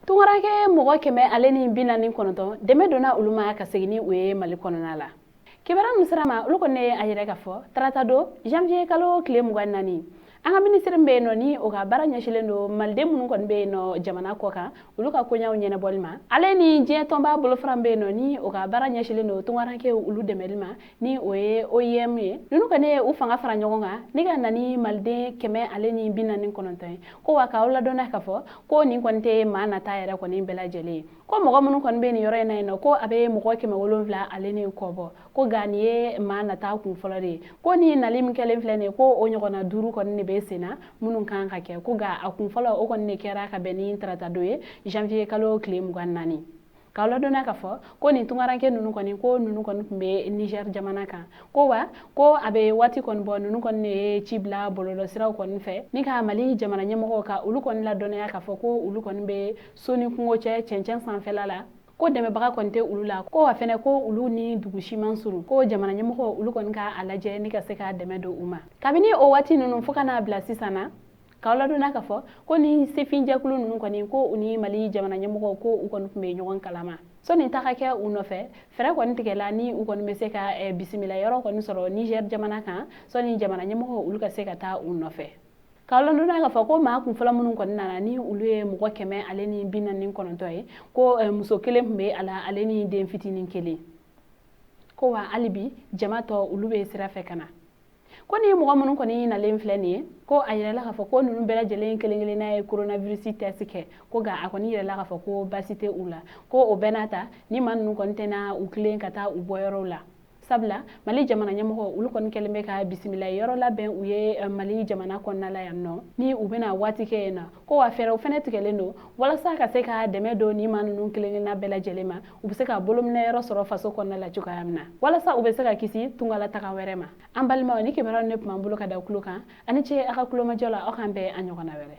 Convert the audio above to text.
Tungarake mɔgɔ kɛmɛ ale ni 49 dɛmɛ donna olu ma ka segin ni u ye Mali kɔnɔna la. Kibaruya min sera ma olu kɔni a yɛrɛ ka fɔ tarata don janvier kalo tile 24 an ka ministre bɛ yen nɔ ni o ka baara ɲɛsilen don maliden minnu kɔni bɛ yen nɔ jamana kɔ kan olu ka koɲaw ɲɛnabɔli ma. Ale ni diɲɛ tɔnba bolofara bɛ yen nɔ ni o ka baara ɲɛsilen don tungaranke olu dɛmɛli ma ni o ye OIM ye. Ninnu kɔni ye u fanga fara ɲɔgɔn kan ni ka na ni maliden kɛmɛ ale ni 49 ye ko wa k'aw ladɔnniya ka fɔ ko nin kɔni tɛ maa nata yɛrɛ kɔni bɛɛ lajɛlen ye. Ko mɔgɔ minnu kɔni bɛ nin yɔrɔ in na yen nɔ ko a bɛ mɔgɔ 700 ale ni kɔ bɔ ko nka nin ye maa nata kun fɔlɔ de ye ko nin nali min kɛlen filɛ nin ye ko o ɲɔgɔnna 5 kɔni de bɛ sen na minnu kan ka kɛ ko nka a kun fɔlɔ o kɔni de kɛra ka bɛn ni tarata don ye janvier kalo tile 24 k'aw ladɔnniya ka fɔ ko nin tungaranke ninnu kɔni ko ninnu kɔni tun bɛ Niger jamana kan ko wa ko a bɛ waati kɔni bɔ ninnu kɔni ye ci bila bɔlɔlɔsiraw kɔni fɛ ni ka Mali jamana ɲɛmɔgɔw ka olu kɔni ladɔnniya ka fɔ ko olu kɔni bɛ so ni kungo cɛ cɛncɛn sanfɛla la ko dɛmɛbaga kɔni tɛ olu la ko wa fɛnɛ ko olu ni dugu siman surun ko jamana ɲɛmɔgɔ olu kɔni ka a lajɛ ni ka se ka dɛmɛ don u ma. Kabini o waati ninnu fo ka n'a bila sisan na k'aw ladɔnniya ka fɔ ko ni sefin jɛkulu ninnu kɔni ko u ni Mali jamana ɲɛmɔgɔw ko u kɔni tun bɛ ɲɔgɔn kalama sɔni ta ka kɛ u nɔfɛ fɛɛrɛ kɔni tigɛla ni u kɔni bɛ se ka bisimila yɔrɔ kɔni sɔrɔ Niger jamana kan sɔni jamana ɲɛmɔgɔw olu ka se ka taa u nɔfɛ. K'aw ladɔnniya ka fɔ ko maa kun fɔlɔ minnu kɔni nana ni olu ye mɔgɔ 100 ale ni 49 ye ko muso kelen tun bɛ a la ale ni den fitinin kelen ko wa hali bi jama tɔ olu bɛ sira fɛ ka na. Ko ni mɔgɔ minnu kɔni nalen filɛ nin ye ko a yirala k'a fɔ ko ninnu bɛɛ lajɛlen kelen-kelenna ye coronavirus test kɛ ko nka a kɔni yirala k'a fɔ ko baasi tɛ u la ko o bɛɛ n'a ta ni maa ninnu kɔni tɛna u tilen ka taa u bɔyɔrɔw la. Sabula Mali jamana ɲɛmɔgɔ olu kɔni kɛlen bɛ ka bisimila yɔrɔ labɛn u ye Mali jamana kɔnɔna la yan nɔ ni u bɛna waati kɛ yen nɔ ko wa fɛɛrɛw fɛnɛ tigɛlen don walasa ka se ka dɛmɛ don ni maa ninnu kelen-kelenna bɛɛ lajɛlen ma u bɛ se ka bolominɛ yɔrɔ sɔrɔ faso kɔnɔna la cogoya min na walasa u bɛ se ka kisi tungalataga wɛrɛ ma. An balimaw ni kibaruya ne tun b'an bolo ka da kulo kan ani ce a ka kulomajɔ la aw k'an bɛn a ɲɔgɔnna wɛrɛ.